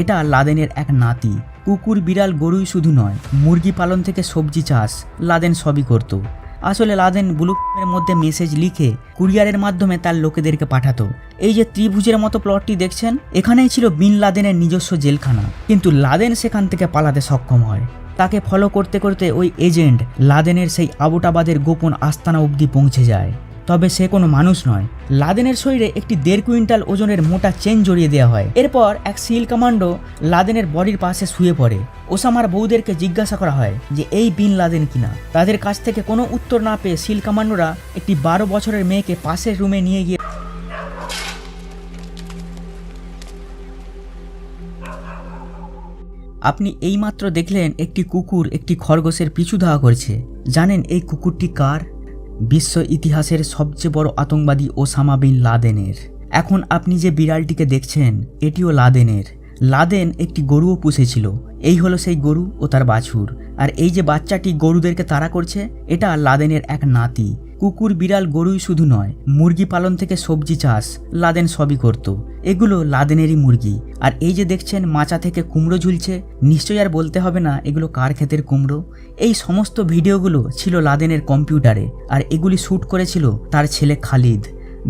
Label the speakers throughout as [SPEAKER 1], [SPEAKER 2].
[SPEAKER 1] এটা লাদেনের এক নাতি। কুকুর বিড়াল গরুই শুধু নয়, মুরগি পালন থেকে সবজি চাষ লাদেন সবই করত। আসলে লাদেন ব্লুপ্রিন্টের মধ্যে মেসেজ লিখে কুরিয়ারের মাধ্যমে তার লোকেদেরকে পাঠাতো। এই যে ত্রিভুজের মতো প্লটটি দেখছেন, এখানেই ছিল বিন লাদেনের নিজস্ব জেলখানা। কিন্তু লাদেন সেখান থেকে পালাতে সক্ষম হয়। তাকে ফলো করতে করতে ওই এজেন্ট লাদেনের সেই আবোটাবাদের গোপন আস্তানা অবধি পৌঁছে যায়। তবে সে কোনো মানুষ নয়। লাদেনের শরীরে একটি 1.5 কুইন্টাল ওজনের মোটা চেন জড়িয়ে দেওয়া হয়। এরপর এক সিল কমান্ডো লাদেনের বডির পাশে শুয়ে পড়ে। ওসামার বউদেরকে জিজ্ঞাসা করা হয় যে এই বিন লাদেন কিনা। তাদের কাছ থেকে কোনো উত্তর না পেয়ে সিল কমান্ডোরা একটি 12 বছরের মেয়েকে পাশের রুমে নিয়ে গিয়ে আপনি এইমাত্র দেখলেন একটি কুকুর একটি খরগোশের পিছু ধাওয়া করছে। জানেন এই কুকুরটি কার? বিশ্ব ইতিহাসের সবচেয়ে বড় আতঙ্কবাদী ওসামা বিন লাদেনের। এখন আপনি যে বিড়ালটিকে দেখছেন, এটিও লাদেনের। লাদেন একটি গরুও পুষেছিল। এই হলো সেই গরু ও তার বাছুর। আর এই যে বাচ্চাটি গরুদেরকে তাড়া করছে, এটা লাদেনের এক নাতি। কুকুর বিড়াল গরুই শুধু নয়, মুরগি পালন থেকে সবজি চাষ লাদেন সবই করত। এগুলো লাদেনেরই মুরগি। আর এই যে দেখছেন মাচা থেকে কুমড়ো ঝুলছে, নিশ্চয়ই আর বলতে হবে না এগুলো কার ক্ষেতের কুমড়ো। এই সমস্ত ভিডিওগুলো ছিল লাদেনের কম্পিউটারে, আর এগুলি শ্যুট করেছিল তার ছেলে খালিদ।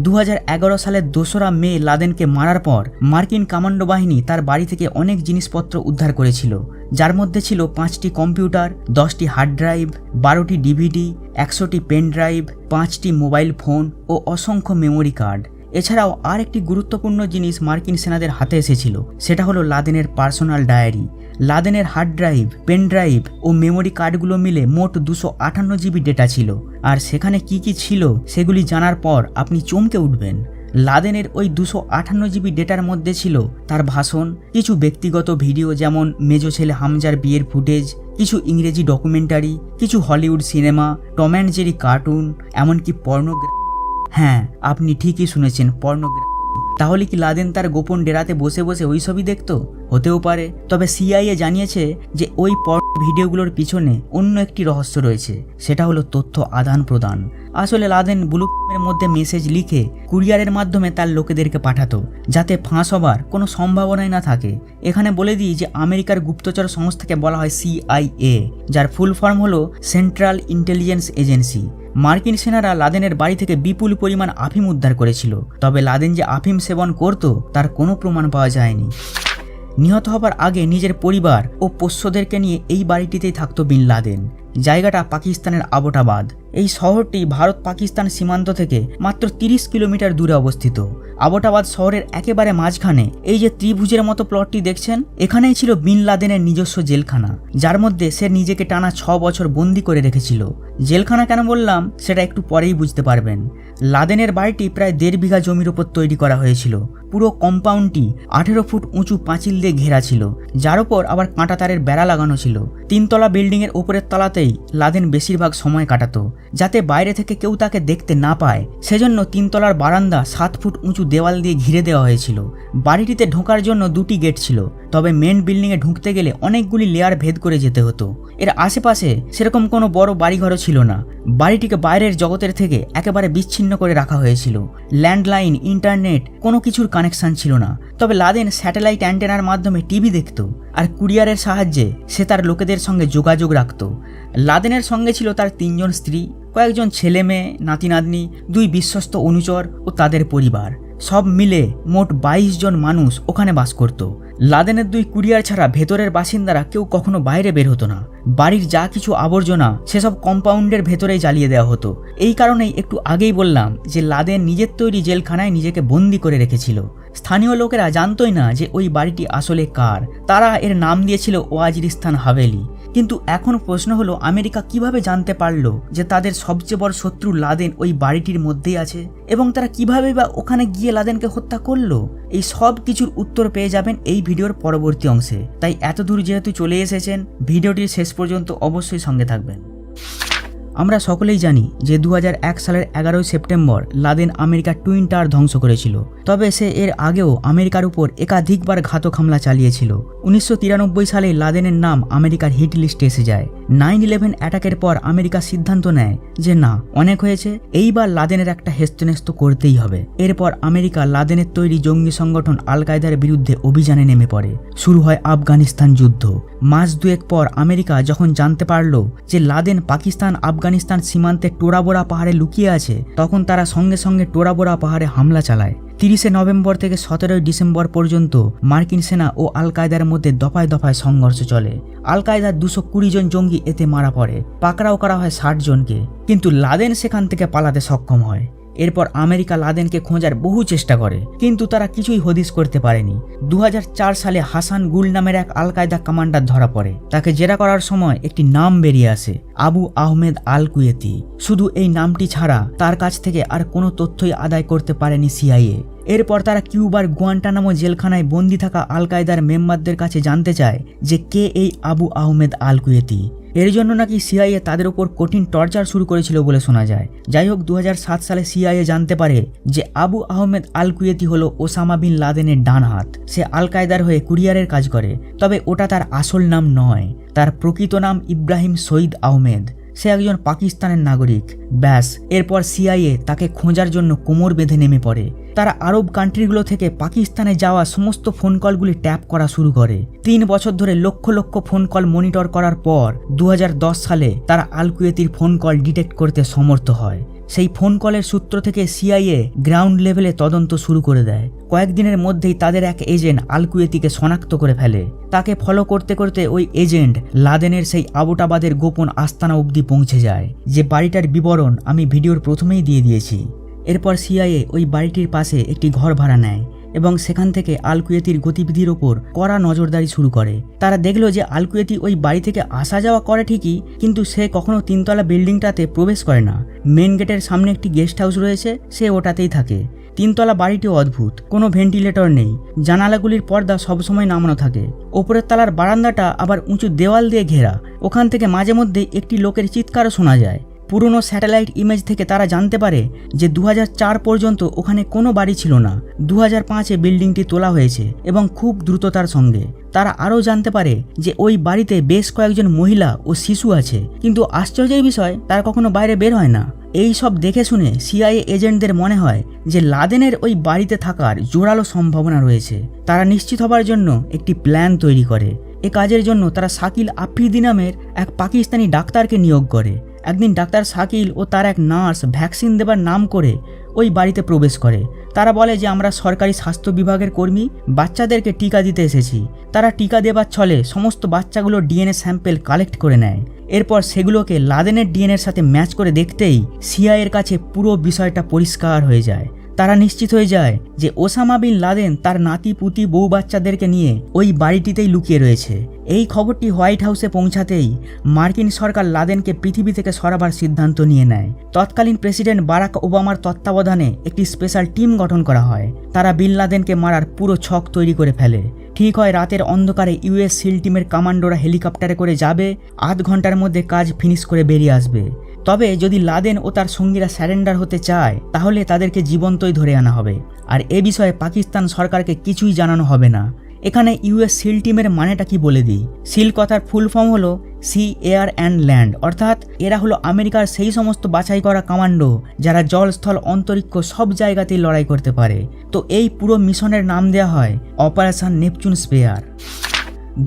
[SPEAKER 1] 2011 সালের 2রা মে লাদেনকে মারার পর মার্কিন কমান্ডো বাহিনী তার বাড়ি থেকে অনেক জিনিসপত্র উদ্ধার করেছিল, যার মধ্যে ছিল 5টি কম্পিউটার, 10টি হার্ড ড্রাইভ, 12টি ডিভিডি, 100টি পেন ড্রাইভ, 5টি মোবাইল ফোন ও অসংখ্য মেমোরি কার্ড। এছাড়াও আর একটি গুরুত্বপূর্ণ জিনিস মার্কিন সেনাদের হাতে এসেছিল, সেটা হলো লাদেনের পার্সোনাল ডায়েরি। লাদেনের হার্ড ড্রাইভ, পেন ড্রাইভ ও মেমোরি কার্ডগুলো মিলে মোট 258 জিবি ডেটা ছিল। আর সেখানে কি কি ছিল সেগুলি জানার পর আপনি চমকে উঠবেন। লাদেনের ওই 258 জিবি ডেটার মধ্যে ছিল তার ভাষণ, কিছু ব্যক্তিগত ভিডিও যেমন মেজো ছেলে হামজার বিয়ের ফুটেজ, কিছু ইংরেজি ডকুমেন্টারি, কিছু Hollywood cinema, Tom and Jerry cartoon, এমনকি পর্নোগ্রাফি। হ্যাঁ, আপনি ঠিকই শুনেছেন, পর্নোগ্রাফি। তাহলে কি লাদেন তার গোপন ডেরাতে বসে বসে ওই সবই দেখতো? হতেও পারে। তবে সিআইএ জানিয়েছে যে ওই ভিডিওগুলোর পিছনে অন্য একটি রহস্য রয়েছে, সেটা হলো তথ্য আদান প্রদান। আসলে লাদেন ব্লুপ্রিন্টের মধ্যে মেসেজ লিখে কুরিয়ারের মাধ্যমে তার লোকেদেরকে পাঠাতো, যাতে ফাঁস হবার কোনো সম্ভাবনাই না থাকে। এখানে বলে দিই যে আমেরিকার গুপ্তচর সংস্থাকে বলা হয় সিআইএ, যার ফুল ফর্ম হলো সেন্ট্রাল ইন্টেলিজেন্স এজেন্সি। মার্কিন সেনারা লাদেনের বাড়ি থেকে বিপুল পরিমাণ আফিম উদ্ধার করেছিল। তবে লাদেন যে আফিম সেবন করত তার কোনো প্রমাণ পাওয়া যায়নি। নিহত হবার আগে নিজের পরিবার ও পোষ্যদেরকে নিয়ে এই বাড়িটিতেই থাকতো বিন লাদেন। জায়গাটা পাকিস্তানের আবোটাবাদ। এই শহরটি ভারত পাকিস্তান সীমান্ত থেকে মাত্র 30 কিলোমিটার দূরে অবস্থিত। আবোটাবাদ শহরের একেবারে মাঝখানে এই যে ত্রিভুজের মতো প্লটটি দেখছেন, এখানেই ছিল বিন লাদেনের নিজস্ব জেলখানা, যার মধ্যে সে নিজেকে টানা 6 বছর বন্দি করে রেখেছিল। জেলখানা কেন বললাম সেটা একটু পরেই বুঝতে পারবেন। লাদেনের বাড়িটি প্রায় 1.5 বিঘা জমির উপর তৈরি করা হয়েছিল। পুরো কম্পাউন্ডটি 18 ফুট উঁচু পাঁচিল দিয়ে ঘেরা ছিল, যার উপর আবার কাঁটা তারের বেড়া লাগানো ছিল। 3 তলা বিল্ডিংয়ের উপরের তলাতেই লাদেন বেশিরভাগ সময় কাটাতো, যাতে বাইরে থেকে কেউ তাকে দেখতে না পায়। সেজন্য 3 তলার বারান্দা 7 ফুট উঁচু দেওয়াল দিয়ে ঘিরে দেওয়া হয়েছিল। বাড়িটিতে ঢোকার জন্য 2টি গেট ছিল, তবে মেন বিল্ডিংয়ে ঢুকতে গেলে অনেকগুলি লেয়ার ভেদ করে যেতে হতো। এর আশেপাশে সেরকম কোনো বড় বাড়িঘরও ছিল না। বাড়িটিকে বাইরের জগতের থেকে একেবারে বিচ্ছিন্ন করে রাখা হয়েছিল। ল্যান্ডলাইন, ইন্টারনেট কোনো কিছুর কানেকশন ছিল না। তবে লাদেন স্যাটেলাইট অ্যান্টেনার মাধ্যমে টিভি দেখত, আর কুরিয়ারের সাহায্যে সে তার লোকেদের সঙ্গে যোগাযোগ রাখত। লাদেনের সঙ্গে ছিল তার 3 জন স্ত্রী, কয়েকজন ছেলে মেয়ে, নাতি নাতনি, 2 বিশ্বস্ত অনুচর ও তাদের পরিবার। সব মিলে মোট 22 জন মানুষ ওখানে বাস করত। লাদেনের 2 কুরিয়ার ছাড়া ভেতরের বাসিন্দারা কেউ কখনো বাইরে বের হতো না। বাড়ির যা কিছু আবর্জনা সেসব কম্পাউন্ডের ভেতরেই জ্বালিয়ে দেওয়া হতো। এই কারণেই একটু আগেই বললাম যে লাদেন নিজের তৈরি জেলখানায় নিজেকে বন্দি করে রেখেছিল। স্থানীয় লোকেরা জানতোই না যে ওই বাড়িটি আসলে কার। তারা এর নাম দিয়েছিল ওয়াজিরিস্তান হাভেলি। কিন্তু এখন প্রশ্ন হলো, আমেরিকা কিভাবে জানতে পারলো যে তাদের সবচেয়ে বড় শত্রু লাদেন ওই বাড়িটির মধ্যেই আছে, এবং তারা কিভাবে বা ওখানে গিয়ে লাদেনকে হত্যা করলো? এই সব কিছুর উত্তর পেয়ে যাবেন এই ভিডিওর পরবর্তী অংশে। তাই এত দূর যেহেতু চলে এসেছেন, ভিডিওটির শেষ পর্যন্ত অবশ্যই সঙ্গে থাকবেন। আমরা সকলেই জানি যে 2001 সালের 11 সেপ্টেম্বর লাদেন আমেরিকার টুইন টাওয়ার ধ্বংস করেছিল। তবে সে এর আগেও আমেরিকার উপর একাধিকবার ঘাতক হামলা চালিয়েছিল। 1993 সালে লাদেনের নাম আমেরিকার হিট লিস্টে এসে যায়। 9/11 অ্যাটাকের পর আমেরিকা সিদ্ধান্ত নেয় যে না, অনেক হয়েছে, এইবার লাদেনের একটা হেস্তনেস্ত করতেই হবে। এরপর আমেরিকা লাদেনের তৈরি জঙ্গি সংগঠন আল কায়দার বিরুদ্ধে অভিযানে নেমে পড়ে। শুরু হয় আফগানিস্তান যুদ্ধ। মাস দুয়েক পর আমেরিকা যখন জানতে পারল যে লাদেন পাকিস্তান আফগানিস্তান সীমান্তে টোরাবোরা পাহাড়ে লুকিয়ে আছে, তখন তারা সঙ্গে সঙ্গে টোরাবোরা পাহাড়ে হামলা চালায়। 30 নভেম্বর থেকে 17 ডিসেম্বর পর্যন্ত মার্কিন সেনা ও আল কায়দার মধ্যে দফায় দফায় সংঘর্ষ চলে। আল কায়দার 220 জন জঙ্গি এতে মারা পড়ে। পাকড়াও করা হয় 60 জনকে, কিন্তু লাদেন সেখান থেকে পালাতে সক্ষম হয়। এরপর আমেরিকা লাদেনকে খোঁজার বহু চেষ্টা করে, কিন্তু তারা কিছুই হদিশ করতে পারেনি। 2004 সালে হাসান গুল নামের এক আল কায়দা কমান্ডার ধরা পড়ে। তাকে জেরা করার সময় একটি নাম বেরিয়ে আসে, আবু আহমেদ আল কুয়েতি। শুধু এই নামটি ছাড়া তার কাছ থেকে আর কোনো তথ্যই আদায় করতে পারেনি সিআইএ। এরপর তারা কিউবার গুয়ান্টানামো জেলখানায় বন্দী থাকা আল কায়দার মেম্বারদের কাছে জানতে চায় যে কে এই আবু আহমেদ আল কুয়েতি। এর জন্য নাকি সিআইএ তাদের উপর কঠিন টর্চার শুরু করেছিল বলে শোনা যায়। যাই হোক, 2007 সালে সিআইএ জানতে পারে যে আবু আহমেদ আল কুয়েতি হলো ওসামা বিন লাদেনের ডান হাত। সে আল কায়দার হয়ে কুরিয়ারের কাজ করে, তবে ওটা তার আসল নাম নয়। তার প্রকৃত নাম ইব্রাহিম সঈদ আহমেদ। সে একজন পাকিস্তানের নাগরিক। ব্যাস, এরপর সিআইএ তাকে খোঁজার জন্য কোমর বেঁধে নেমে পড়ে। তারা আরব কান্ট্রিগুলো থেকে পাকিস্তানে যাওয়া সমস্ত ফোন কলগুলি ট্যাপ করা শুরু করে। 3 বছর ধরে lakh lakh phone call monitor করার পর 2010 সালে তারা আল কুয়েতির ফোন কল ডিটেক্ট করতে সমর্থ হয়। সেই ফোন কলের সূত্র থেকে সিআইএ গ্রাউন্ড লেভেলে তদন্ত শুরু করে দেয়। কয়েকদিনের মধ্যেই তাদের এক এজেন্ট আল কুয়েতিকে শনাক্ত করে ফেলে। তাকে ফলো করতে করতে ওই এজেন্ট লাদেনের সেই আবোটাবাদের গোপন আস্তানা অবধি পৌঁছে যায়, যে বাড়িটার বিবরণ আমি ভিডিওর প্রথমেই দিয়ে দিয়েছি। এরপর সিআইএ ওই বাড়িটির পাশে একটি ঘর ভাড়া নেয় এবং সেখান থেকে আল কুয়েতির গতিবিধির ওপর কড়া নজরদারি শুরু করে। তারা দেখলো যে আল কুয়েতি ওই বাড়ি থেকে আসা যাওয়া করে ঠিকই, কিন্তু সে কখনো 3তলা বিল্ডিংটাতে প্রবেশ করে না। মেন গেটের সামনে একটি গেস্ট হাউস রয়েছে, সে ওটাতেই থাকে। 3তলা বাড়িটিও অদ্ভুত, কোনো ভেন্টিলেটর নেই, জানালাগুলির পর্দা সবসময় নামানো থাকে। ওপরের তলার বারান্দাটা আবার উঁচু দেওয়াল দিয়ে ঘেরা। ওখান থেকে মাঝে মধ্যে একটি লোকের চিৎকারও শোনা যায়। পুরনো স্যাটেলাইট ইমেজ থেকে তারা জানতে পারে যে 2004 পর্যন্ত ওখানে কোনো বাড়ি ছিল না। 2005-এ বিল্ডিংটি তোলা হয়েছে এবং খুব দ্রুততার সঙ্গে। তারা আরও জানতে পারে যে ওই বাড়িতে বেশ কয়েকজন মহিলা ও শিশু আছে, কিন্তু আশ্চর্যের বিষয় তারা কখনো বাইরে বের হয় না। এই সব দেখে শুনে সিআইএ এজেন্টদের মনে হয় যে লাদেনের ওই বাড়িতে থাকার জোরালো সম্ভাবনা রয়েছে। তারা নিশ্চিত হবার জন্য একটি প্ল্যান তৈরি করে। এ কাজের জন্য তারা শাকিল আফ্রিদি নামের এক পাকিস্তানি ডাক্তারকে নিয়োগ করে। একদিন ডাক্তার শাকিল ও তার এক নার্স ভ্যাকসিন দেবার নাম করে ওই বাড়িতে প্রবেশ করে। তারা বলে যে আমরা সরকারি স্বাস্থ্য বিভাগের কর্মী, বাচ্চাদেরকে টিকা দিতে এসেছি। তারা টিকা দেবার ছলে সমস্ত বাচ্চাগুলোর ডিএনএ স্যাম্পেল কালেক্ট করে নেয়। এরপর সেগুলোকে লাদেনের ডিএনএর সাথে ম্যাচ করে দেখতেই সিআইএর কাছে পুরো বিষয়টা পরিষ্কার হয়ে যায়। তারা নিশ্চিত হয়ে যায় যে ওসামা বিন লাদেন তার নাতি পুতি বউ বাচ্চাদেরকে নিয়ে ওই বাড়িটিতেই লুকিয়ে রয়েছে। এই খবরটি হোয়াইট হাউসে পৌঁছাতেই মার্কিন সরকার লাদেনকে পৃথিবী থেকে সরাবার সিদ্ধান্ত নিয়ে নেয়। তৎকালীন প্রেসিডেন্ট বারাক ওবামার তত্ত্বাবধানে একটি স্পেশাল টিম গঠন করা হয়। তারা বিন লাদেনকে মারার পুরো ছক তৈরি করে ফেলে। ঠিক হয়, রাতের অন্ধকারে ইউএস সিল টিমের কমান্ডোরা হেলিকপ্টারে করে যাবে, 8 ঘন্টার মধ্যে কাজ ফিনিশ করে বেরিয়ে আসবে। তবে যদি লাদেন ও তার সঙ্গীরা স্যারেন্ডার হতে চায়, তাহলে তাদেরকে জীবন্তই ধরে আনা হবে। আর এ বিষয়ে পাকিস্তান সরকারকে কিছুই জানানো হবে না। এখানে ইউএস সিল টিমের মানেটা কি বলে দিই। সিল কথার ফুল ফর্ম হলো সি, এয়ার অ্যান্ড ল্যান্ড, অর্থাৎ এরা হলো আমেরিকার সেই সমস্ত বাছাই করা কমান্ডো যারা জল, স্থল, অন্তরিক্ষ সব জায়গাতেই লড়াই করতে পারে। তো এই পুরো মিশনের নাম দেওয়া হয় অপারেশন নেপচুন স্পেয়ার।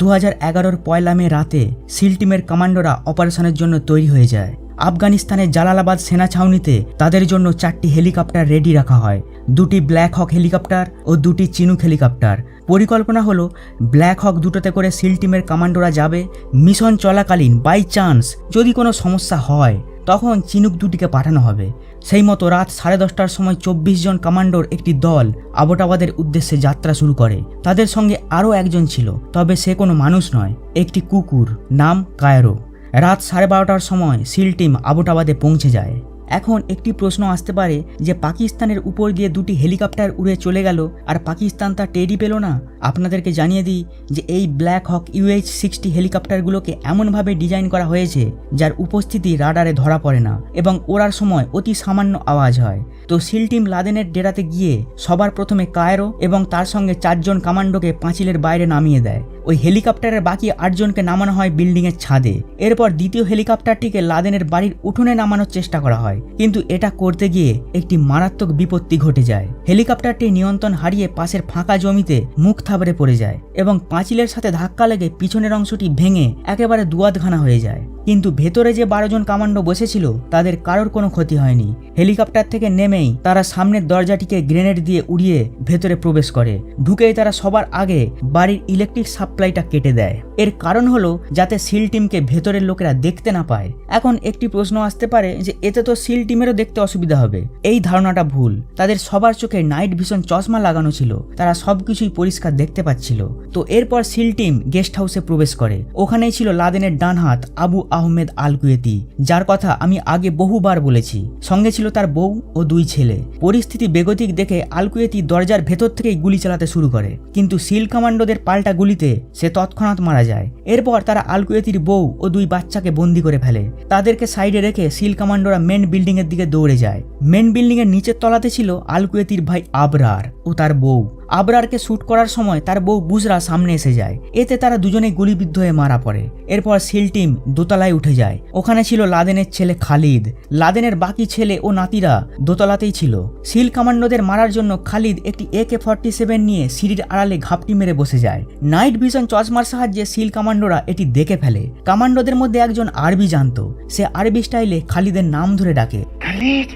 [SPEAKER 1] 2011-র 1 মে রাতে সিল টিমের কমান্ডোরা অপারেশনের জন্য তৈরি হয়ে যায়। আফগানিস্তানের জালালাবাদ সেনা ছাউনিতে তাদের জন্য 4টি হেলিকপ্টার রেডি রাখা হয়, 2টি ব্ল্যাক হক হেলিকপ্টার ও 2টি চিনুক হেলিকপ্টার। পরিকল্পনা হলো ব্ল্যাক হক 2টোতে করে সিল টিমের কমান্ডোরা যাবে। মিশন চলাকালীন বাই চান্স যদি কোনো সমস্যা হয়, তখন চিনুক 2টিকে পাঠানো হবে। সেই মতো রাত 10:30টার সময় 24 জন কমান্ডোর একটি দল আবোটাবাদের উদ্দেশ্যে যাত্রা শুরু করে। তাদের সঙ্গে আরও একজন ছিল, তবে সে কোনো মানুষ নয়, একটি কুকুর, নাম কায়রো। রাত 12:30টার সময় সিল টিম আবোটাবাদে পৌঁছে যায়। এখন একটি প্রশ্ন আসতে পারে যে পাকিস্তানের উপর দিয়ে দুটি হেলিকপ্টার উড়ে চলে গেল আর পাকিস্তান তা টেরই পেল না। আপনাদেরকে জানিয়ে দিই যে এই ব্ল্যাক হক UH-60 হেলিকপ্টারগুলোকে এমনভাবে ডিজাইন করা হয়েছে যার উপস্থিতি রাডারে ধরা পড়ে না এবং ওড়ার সময় অতি সামান্য আওয়াজ হয়। তো সিল টিম লাদেনের ডেরাতে গিয়ে সবার প্রথমে কায়রো এবং তার সঙ্গে 4 জন কমান্ডোকে পাঁচিলের বাইরে নামিয়ে দেয়। ওই হেলিকপ্টারের বাকি 8 জনকে নামানো হয় বিল্ডিংয়ের ছাদে। এরপর দ্বিতীয় হেলিকপ্টারটিকে লাদেনের বাড়ির উঠোনে নামানোর চেষ্টা করা হয়, কিন্তু এটা করতে গিয়ে একটি মারাত্মক বিপত্তি ঘটে যায়। হেলিকপ্টারটি নিয়ন্ত্রণ হারিয়ে পাশের ফাঁকা জমিতে মুখ থাবড়ে পড়ে যায় এবং পাঁচিলের সাথে ধাক্কা লেগে পিছনের অংশটি ভেঙে একেবারে দুয়াতখানা হয়ে যায়। কিন্তু ভেতরে যে 12 জন কমান্ডো বসেছিল তাদের কারোর কোনো ক্ষতি হয়নি। হেলিকপ্টার থেকে নেমেই তারা সামনের দরজাটিকে গ্রেনেড দিয়ে উড়িয়ে ভেতরে প্রবেশ করে। ঢুকেই তারা সবার আগে বাড়ির ইলেকট্রিক সাপ্লাইটা কেটে দেয়। এর কারণ হলো যাতে সিল টিমকে ভেতরের লোকেরা দেখতে না পায়। এখন একটি প্রশ্ন আসতে পারে যে এতে তো সিল টিমেরও দেখতে অসুবিধা হবে। এই ধারণাটা ভুল। তাদের সবার চোখে নাইট ভিশন চশমা লাগানো ছিল, তারা সবকিছুই পরিষ্কার দেখতে পাচ্ছিল। তো এরপর সিল টিম গেস্ট হাউসে প্রবেশ করে। ওখানেই ছিল লাদেনের ডান হাত আবু আহমেদ আল কুয়েতি, যার কথা আমি আগে বহুবার বলেছি। সঙ্গে ছিল তার বউ ও 2 ছেলে। পরিস্থিতি বেগতিক দেখে আল কুয়েতি দরজার ভেতর থেকেই গুলি চালাতে শুরু করে, কিন্তু সিল কমান্ডোদের পাল্টা গুলিতে সে তৎক্ষণাৎ মারা যায়। এরপর তারা আল কুয়েতির বউ ও 2 বাচ্চাকে বন্দি করে ফেলে। তাদেরকে সাইডে রেখে সিল কমান্ডোরা মেন বিল্ডিং এর দিকে দৌড়ে যায়। মেন বিল্ডিং এর নিচের তলাতে ছিল আল কুয়েতির ভাই আবরার ও তার বউ। আবরারকে শুট করার সময় তার বউ বুজরা সামনে এসে যায়। এতে তারা দুজনেই গুলিবিদ্ধ হয়ে মারা পড়ে। এরপর সিল টিম দোতলায় উঠে যায়। ওখানে ছিল লাদেনের ছেলে খালিদ। লাদেনের বাকি ছেলে ও নাতিরা দোতলাতেই ছিল। সিল কমান্ডোদের মারার জন্য খালিদ একটি AK-47 নিয়ে সিঁড়ির আড়ালে ঘাপটি মেরে বসে যায়। নাইট ভিশন চশমার সাহায্যে সিল কমান্ডোরা এটি দেখে ফেলে। কমান্ডোদের মধ্যে একজন আরবি জানতো। সে আরবি স্টাইলে খালিদের নাম ধরে ডাকে, খালিদ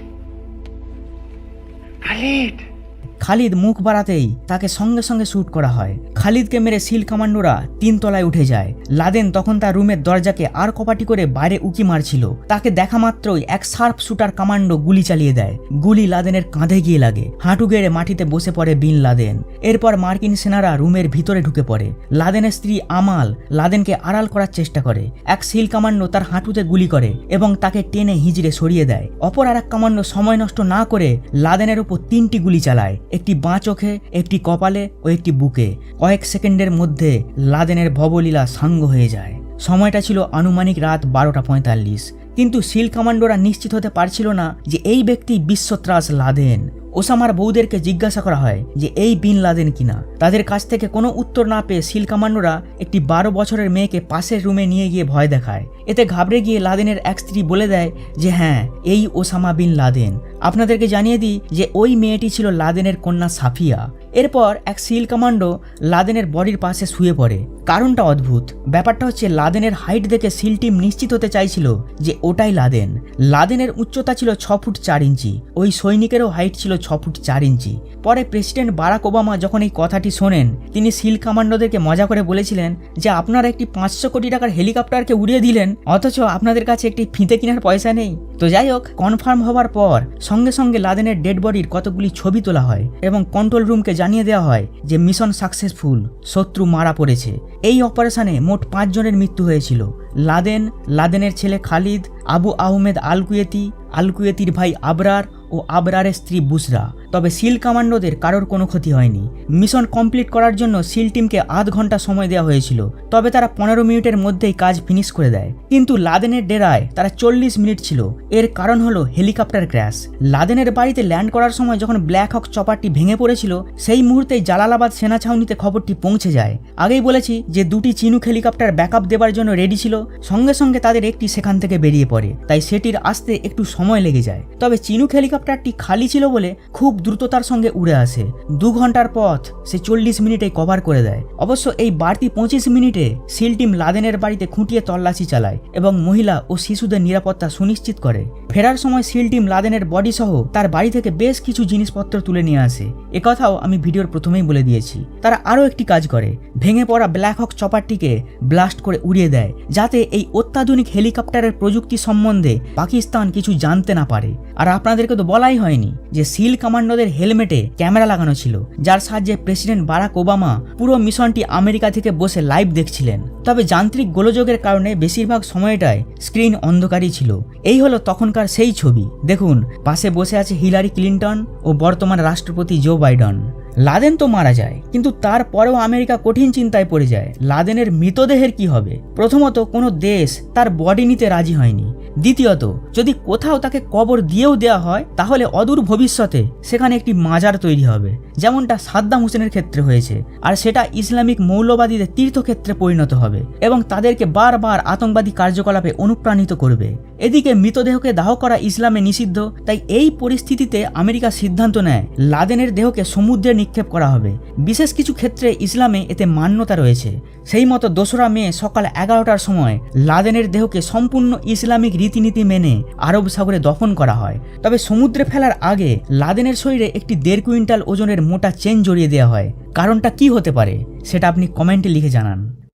[SPEAKER 1] খালিদ। খালিদ মুখ বাড়াতেই তাকে সঙ্গে সঙ্গে শুট করা হয়। খালিদকে মেরে সিল কমান্ডোরা 3 তলায় উঠে যায়। লাদেন তখন তার রুমের দরজাকে আর কপাটি করে বাইরে উকি মারছিল। তাকে দেখা মাত্রই এক শার্প শুটার কমান্ডো গুলি চালিয়ে দেয়। গুলি লাদেনের কাঁধে গিয়ে লাগে। হাঁটু গেড়ে মাটিতে বসে পড়ে বিন লাদেন। এরপর মার্কিন সেনারা রুমের ভিতরে ঢুকে পড়ে। লাদেনের স্ত্রী আমাল লাদেনকে আড়াল করার চেষ্টা করে। এক সিল কমান্ডো তার হাঁটুতে গুলি করে এবং তাকে টেনে হিজড়ে সরিয়ে দেয়। অপর আর এক কমান্ডো সময় নষ্ট না করে লাদেনের উপর 3টি গুলি চালায়, একটি বাঁ চোখে, একটি কপালে ও একটি বুকে। কয়েক সেকেন্ডের মধ্যে লাদেনের ভবলীলা সাঙ্গ হয়ে যায়। সময়টা ছিল আনুমানিক রাত 12:45। কিন্তু সিল কমান্ডোরা নিশ্চিত হতে পারছিল না যে এই ব্যক্তি বিশ্বত্রাস লাদেন। ওসামার বউদেরকে জিজ্ঞাসা করা হয় যে এই বিন লাদেন কিনা। তাদের কাছ থেকে কোনো উত্তর না পেয়ে সিল কমান্ডোরা একটি 12 বছরের মেয়েকে পাশের রুমে নিয়ে গিয়ে ভয় দেখায়। এতে ঘাবড়ে গিয়ে লাদেনের এক স্ত্রী বলে দেয় যে হ্যাঁ, এই ওসামা বিন লাদেন। আপনাদেরকে জানিয়ে দিই যে ওই মেয়েটি ছিল লাদেনের কন্যা সাফিয়া। এরপর এক সিল কমান্ডো লাদেনের বডির পাশে শুয়ে পড়ে। কারণটা অদ্ভুত। ব্যাপারটা হচ্ছে লাদেনের হাইট দেখে সিল টিম নিশ্চিত হতে চাইছিল যে ওটাই লাদেন। লাদেনের উচ্চতা ছিল 6 ফুট 4 ইঞ্চি। ওই সৈনিকেরও হাইট ছিল 6 ফুট 4 ইঞ্চি। পরে প্রেসিডেন্ট বারাক ওবামা যখন এই কথাটি শোনেন, তিনি সিল কমান্ডোদেরকে মজা করে বলেছিলেন যে আপনারা একটি 500 কোটি টাকার হেলিকপ্টারকে উড়িয়ে দিলেন, অথচ আপনাদের কাছে একটি ফিতে কেনার পয়সা নেই। তো যাই হোক, কনফার্ম হওয়ার পর সঙ্গে সঙ্গে লাদেনের ডেড বডির কতগুলি ছবি তোলা হয় এবং কন্ট্রোল রুমকে জানিয়ে দেওয়া হয় যে মিশন সাকসেসফুল, শত্রু মারা পড়েছে। এই অপারেশনে মোট 5 জনের মৃত্যু হয়েছিল। লাদেন, লাদেনের ছেলে খালিদ, আবু আহমেদ আল কুয়েতি, আল কুয়েতির ভাই আবরার ও আবরারের স্ত্রী বুসরা। তবে সিল কমান্ডোদের কারোর কোনো ক্ষতি হয়নি। মিশন কমপ্লিট করার জন্য সিল টিমকে 8 ঘন্টা সময় দেওয়া হয়েছিল, তবে তারা 15 মিনিটের মধ্যেই কাজ ফিনিশ করে দেয়। কিন্তু লাদেনের ডেরায় তারা 40 মিনিট ছিল। এর কারণ হলো হেলিকপ্টার ক্র্যাশ। লাদেনের বাড়িতে ল্যান্ড করার সময় যখন ব্ল্যাক হক চপারটি ভেঙে পড়েছিল, সেই মুহূর্তেই জালালাবাদ সেনা ছাউনিতে খবরটি পৌঁছে যায়। আগেই বলেছি যে 2টি চিনুক হেলিকপ্টার ব্যাকআপ দেবার জন্য রেডি ছিল। সঙ্গে সঙ্গে তাদের একটি সেখান থেকে বেরিয়ে পড়ে, তাই সেটির আসতে একটু সময় লেগে যায়। তবে চিনুক হেলিকপ্টারটি খালি ছিল বলে খুব দ্রুততার সঙ্গে উড়ে আসে। 2 ঘন্টার পথ সে 40 মিনিটে কভার করে দেয়। অবশ্য এই বাড়তি 25 মিনিটে সিল টিম লাদেনের বাড়িতে খুঁটিয়ে তল্লাশি চালায় এবং মহিলা ও শিশুদের নিরাপত্তা সুনিশ্চিত করে। ফেরার সময় সিল টিম লাদেনের বডি সহ তার বাড়ি থেকে বেশ কিছু জিনিসপত্র তুলে নিয়ে আসে। একথাও আমি ভিডিওর প্রথমেই বলে দিয়েছি। তারা আরও একটি কাজ করে, ভেঙে পড়া ব্ল্যাক হক চপারটিকে ব্লাস্ট করে উড়িয়ে দেয়, যাতে এই অত্যাধুনিক হেলিকপ্টারের প্রযুক্তি সম্বন্ধে পাকিস্তান কিছু জানতে না পারে। আর আপনাদেরকে তো বলাই হয়নি যে সিল কমান্ডোদের হেলমেটে ক্যামেরা লাগানো ছিল, যার সাহায্যে প্রেসিডেন্ট বারাক ওবামা পুরো মিশনটি আমেরিকা থেকে বসে লাইভ দেখছিলেন। তবে যান্ত্রিক গোলযোগের কারণে বেশিরভাগ সময়টায় স্ক্রিন অন্ধকারই ছিল। এই হলো তখনকার সেই ছবি। দেখুন, পাশে বসে আছে হিলারি ক্লিন্টন ও বর্তমান রাষ্ট্রপতি জো বাইডেন। লাদেন তো মারা যায়, কিন্তু তারপরেও আমেরিকা কঠিন চিন্তায় পড়ে যায় লাদেনের মৃতদেহের কি হবে। প্রথমত, কোনো দেশ তার বডি নিতে রাজি হয়নি। দ্বিতীয়ত, যদি কোথাও তাকে কবর দিয়েও দেওয়া হয় তাহলে অদূর ভবিষ্যতে সেখানে একটি মাজার তৈরি হবে, যেমনটা সাদ্দাম হোসেনের ক্ষেত্রে হয়েছে, আর সেটা ইসলামিক মৌলবাদীদের তীর্থক্ষেত্রে পরিণত হবে এবং তাদেরকে বারবার আতঙ্কবাদী কার্যকলাপে অনুপ্রাণিত করবে। এদিকে মৃতদেহকে দাহ করা ইসলামে নিষিদ্ধ, তাই এই পরিস্থিতিতে আমেরিকা সিদ্ধান্ত নেয় লাদেনের দেহকে সমুদ্রে নিক্ষেপ করা হবে। বিশেষ কিছু ক্ষেত্রে ইসলামে এতে মান্যতা রয়েছে। সেই মতো 2রা মে সকাল 11টার সময় লাদেনের দেহকে সম্পূর্ণ ইসলামিক রীতিনীতি মেনে আরব সাগরে দফন করা হয়। তবে সমুদ্রে ফেলার আগে লাদেনের শরীরে একটি 1.5 কুইন্টাল ওজনের মোটা চেন জড়িয়ে দেওয়া হয়। কারণটা কি হতে পারে সেটা আপনি কমেন্টে লিখে জানান।